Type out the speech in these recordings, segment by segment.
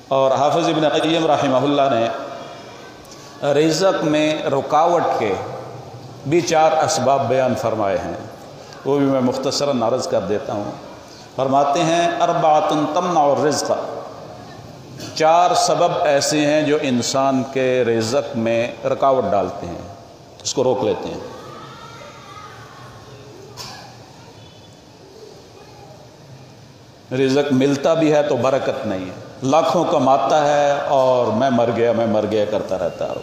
اور حافظ ابن قیم رحمہ اللہ نے رزق میں رکاوٹ کے بھی 4 اسباب بیان فرمائے ہیں، وہ بھی میں مختصراً عرض کر دیتا ہوں۔ فرماتے ہیں 4 تمنع الرزق، 4 سبب ایسے ہیں جو انسان کے رزق میں رکاوٹ ڈالتے ہیں، اس کو روک لیتے ہیں۔ رزق ملتا بھی ہے تو برکت نہیں ہے، لاکھوں کماتا ہے اور میں مر گیا کرتا رہتا ہے،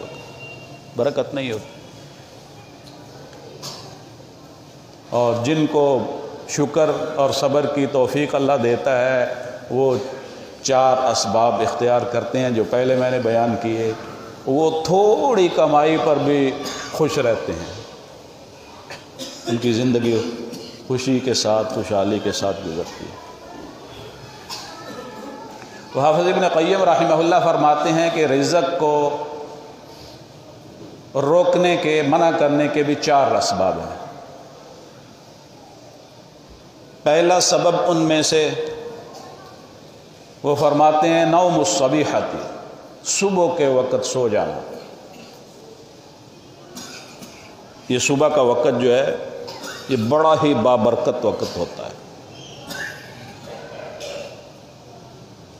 برکت نہیں ہوتی۔ اور جن کو شکر اور صبر کی توفیق اللہ دیتا ہے وہ 4 اسباب اختیار کرتے ہیں جو پہلے میں نے بیان کیے، وہ تھوڑی کمائی پر بھی خوش رہتے ہیں، ان کی زندگی خوشی کے ساتھ خوشحالی کے ساتھ گزرتی ہے۔ تو حافظ ابن قیم رحمہ اللہ فرماتے ہیں کہ رزق کو روکنے کے، منع کرنے کے بھی 4 اسباب ہیں۔ پہلا سبب ان میں سے وہ فرماتے ہیں نوم الصبیحۃ، صبح کے وقت سو جانا۔ یہ صبح کا وقت جو ہے یہ بڑا ہی بابرکت وقت ہوتا ہے،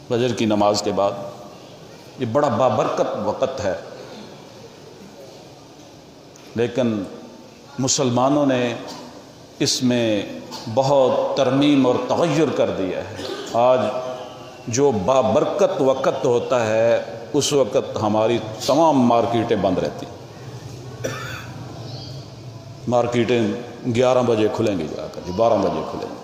فجر کی نماز کے بعد یہ بڑا بابرکت وقت ہے، لیکن مسلمانوں نے اس میں بہت ترمیم اور تغیر کر دیا ہے۔ آج جو بابرکت وقت ہوتا ہے اس وقت ہماری تمام مارکیٹیں بند رہتی ہیں، مارکیٹیں 11 بجے کھلیں گی، جا کر 12 بجے کھلیں گی،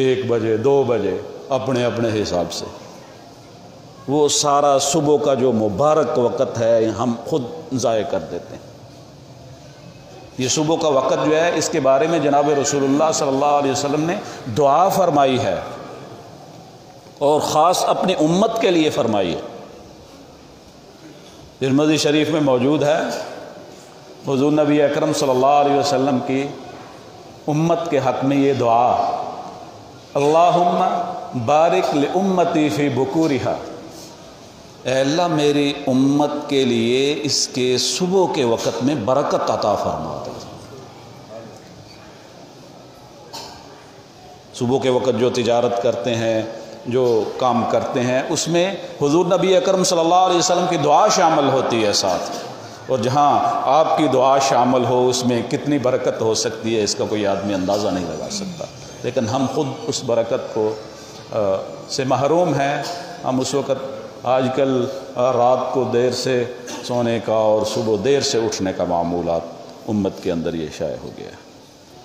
1 بجے 2 بجے اپنے اپنے حساب سے۔ وہ سارا صبح کا جو مبارک وقت ہے ہم خود ضائع کر دیتے ہیں۔ یہ صبح کا وقت جو ہے اس کے بارے میں جناب رسول اللہ صلی اللہ علیہ وسلم نے دعا فرمائی ہے، اور خاص اپنی امت کے لیے فرمائی ہے۔ ترمذی شریف میں موجود ہے، حضور نبی اکرم صلی اللہ علیہ وسلم کی امت کے حق میں یہ دعا، اللہم بارک لامتی فی بکورہا، اے اللہ میری امت کے لیے اس کے صبح کے وقت میں برکت عطا فرما۔ صبح کے وقت جو تجارت کرتے ہیں، جو کام کرتے ہیں، اس میں حضور نبی اکرم صلی اللہ علیہ وسلم کی دعا شامل ہوتی ہے ساتھ، اور جہاں آپ کی دعا شامل ہو اس میں کتنی برکت ہو سکتی ہے اس کا کوئی آدمی اندازہ نہیں لگا سکتا، لیکن ہم خود اس برکت کو سے محروم ہیں۔ ہم اس وقت آج کل رات کو دیر سے سونے کا اور صبح دیر سے اٹھنے کا معمولات امت کے اندر یہ شائع ہو گیا ہے،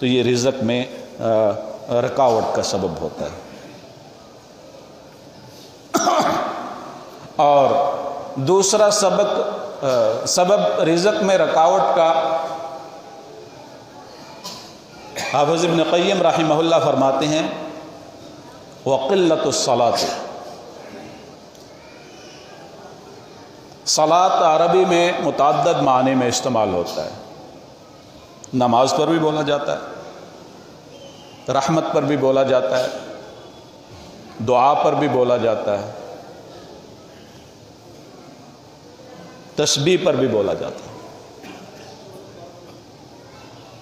تو یہ رزق میں رکاوٹ کا سبب ہوتا ہے۔ اور دوسرا سبب رزق میں رکاوٹ کا حافظ ابن قیم رحمہ اللہ فرماتے ہیں وقلۃ الصلاۃ، صلاۃ عربی میں متعدد معنی میں استعمال ہوتا ہے، نماز پر بھی بولا جاتا ہے، رحمت پر بھی بولا جاتا ہے، دعا پر بھی بولا جاتا ہے، تسبیح پر بھی بولا جاتا ہے۔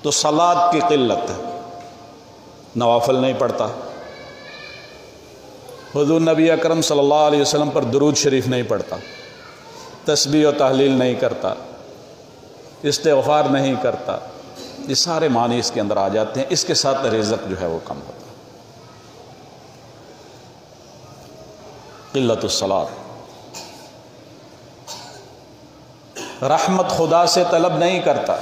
تو صلاۃ کی قلت ہے، نوافل نہیں پڑھتا، حضور نبی اکرم صلی اللہ علیہ وسلم پر درود شریف نہیں پڑھتا، تسبیح و تحلیل نہیں کرتا، استغفار نہیں کرتا، یہ سارے معنی اس کے اندر آ جاتے ہیں، اس کے ساتھ رزق جو ہے وہ کم ہوتا ہے۔ قلت الصلاۃ، رحمت خدا سے طلب نہیں کرتا،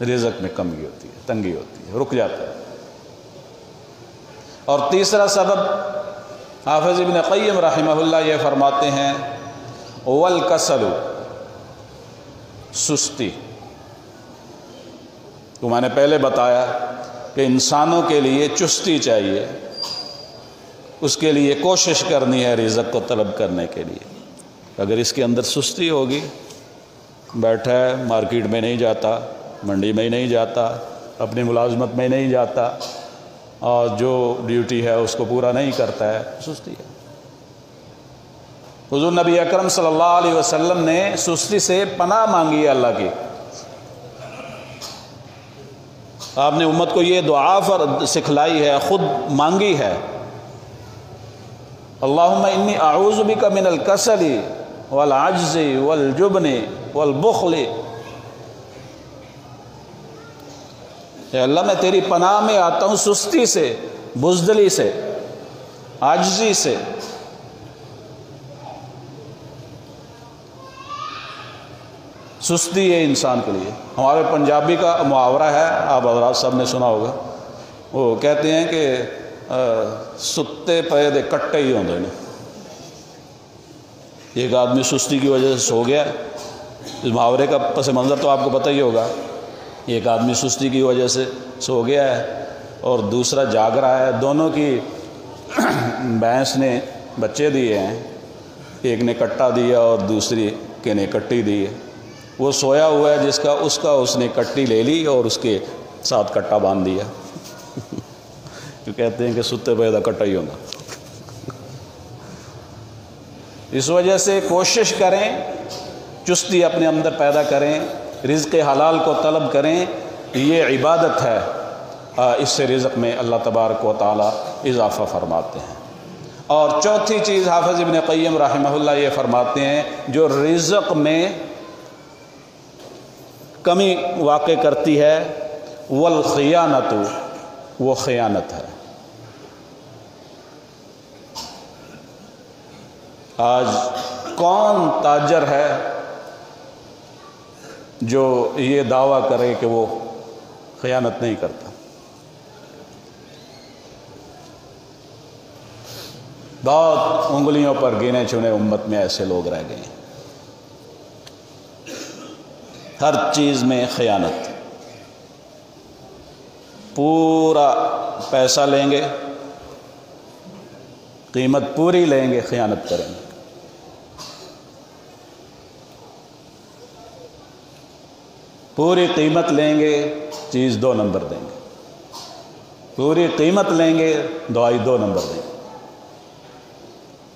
رزق میں کمی ہوتی ہے، تنگی ہوتی ہے، رک جاتا ہے۔ اور تیسرا سبب حافظ ابن قیم رحمہ اللہ یہ فرماتے ہیں والکسل، سستی۔ تو میں نے پہلے بتایا کہ انسانوں کے لیے چستی چاہیے، اس کے لیے کوشش کرنی ہے رزق کو طلب کرنے کے لیے۔ اگر اس کے اندر سستی ہوگی، بیٹھا ہے مارکیٹ میں نہیں جاتا، منڈی میں نہیں جاتا، اپنی ملازمت میں نہیں جاتا، اور جو ڈیوٹی ہے اس کو پورا نہیں کرتا ہے، سستی ہے۔ حضور نبی اکرم صلی اللہ علیہ وسلم نے سستی سے پناہ مانگی ہے اللہ کی۔ آپ نے امت کو یہ دعا سکھلائی ہے، خود مانگی ہے، اللہم انی اعوذ بک من الکسل والعجز والجبن والبخل۔ اے اللہ میں تیری پناہ میں آتا ہوں سستی سے، بزدلی سے، عاجزی سے۔ سستی ہے انسان کے لیے۔ ہمارے پنجابی کا محاورہ ہے، آپ حضرات سب نے سنا ہوگا، وہ کہتے ہیں کہ ستے پے دے کٹے ہی ہوندے نے۔ ایک آدمی سستی کی وجہ سے سو گیا ہے، اس محاورے کا پس منظر تو آپ کو پتہ ہی ہوگا۔ ایک آدمی سستی کی وجہ سے سو گیا ہے اور دوسرا جاگ رہا ہے، دونوں کی بھینس نے بچے دیے ہیں، ایک نے کٹا دیا اور دوسری کے نے کٹی دی ہے۔ وہ سویا ہوا ہے جس کا اس نے کٹی لے لی اور اس کے ساتھ کٹا باندھ دیا۔ جو کہتے ہیں کہ ستے پے دا کٹا ہی ہونا۔ اس وجہ سے کوشش کریں، چستی اپنے اندر پیدا کریں، رزق حلال کو طلب کریں، یہ عبادت ہے۔ اس سے رزق میں اللہ تبارک و تعالی اضافہ فرماتے ہیں۔ اور چوتھی چیز حافظ ابن قیم رحمہ اللہ یہ فرماتے ہیں، جو رزق میں کمی واقع کرتی ہے، والخیانت، وہ خیانت ہے۔ آج کون تاجر ہے جو یہ دعویٰ کرے کہ وہ خیانت نہیں کرتا؟ بہت انگلیوں پر گنے چنے امت میں ایسے لوگ رہ گئے ہیں۔ ہر چیز میں خیانت، پورا پیسہ لیں گے، قیمت پوری لیں گے، خیانت کریں گے۔ پوری قیمت لیں گے، چیز 2 نمبر دیں گے۔ پوری قیمت لیں گے، دوائی 2 نمبر دیں گے۔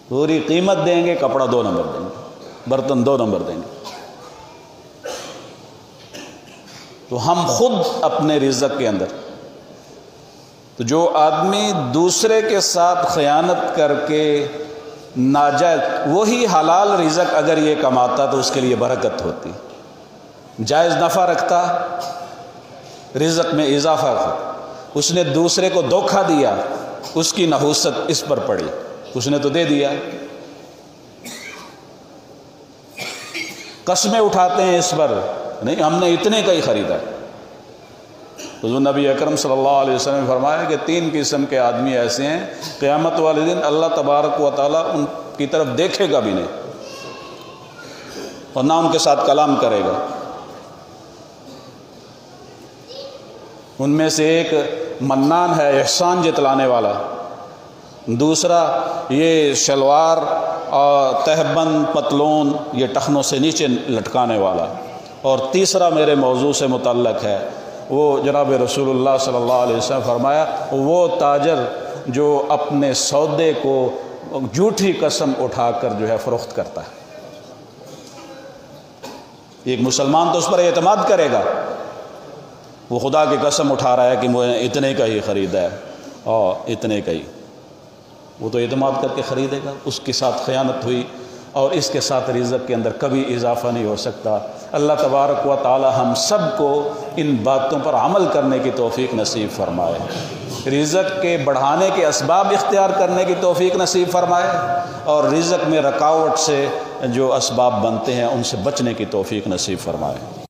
پوری قیمت دیں گے، کپڑا 2 نمبر دیں گے، برتن 2 نمبر دیں گے۔ تو ہم خود اپنے رزق کے اندر، تو جو آدمی دوسرے کے ساتھ خیانت کر کے ناجائز، وہی حلال رزق اگر یہ کماتا تو اس کے لیے برکت ہوتی، جائز نفع رکھتا، رزق میں اضافہ تھا۔ اس نے دوسرے کو دھوکہ دیا، اس کی نحوست اس پر پڑی، اس نے تو دے دیا۔ قسمیں اٹھاتے ہیں اس پر، نہیں ہم نے اتنے کا ہی خریدا۔ حضور نبی اکرم صلی اللہ علیہ وسلم نے فرمایا کہ 3 قسم کے آدمی ایسے ہیں، قیامت والے دن اللہ تبارک و تعالیٰ ان کی طرف دیکھے گا بھی نہیں اور نہ ان کے ساتھ کلام کرے گا۔ ان میں سے ایک منان ہے، احسان جتلانے والا، دوسرا یہ شلوار اور تہبند پتلون یہ ٹخنوں سے نیچے لٹکانے والا، اور تیسرا میرے موضوع سے متعلق ہے، وہ جناب رسول اللہ صلی اللہ علیہ وسلم فرمایا، وہ تاجر جو اپنے سودے کو جھوٹی قسم اٹھا کر جو ہے فروخت کرتا ہے۔ ایک مسلمان تو اس پر اعتماد کرے گا، وہ خدا کی قسم اٹھا رہا ہے کہ مجھے اتنے کا ہی خریدا ہے اور اتنے کا ہی، وہ تو اعتماد کر کے خریدے گا۔ اس کے ساتھ خیانت ہوئی اور اس کے ساتھ رزق کے اندر کبھی اضافہ نہیں ہو سکتا۔ اللہ تبارک و تعالی ہم سب کو ان باتوں پر عمل کرنے کی توفیق نصیب فرمائے، رزق کے بڑھانے کے اسباب اختیار کرنے کی توفیق نصیب فرمائے، اور رزق میں رکاوٹ سے جو اسباب بنتے ہیں ان سے بچنے کی توفیق نصیب فرمائے۔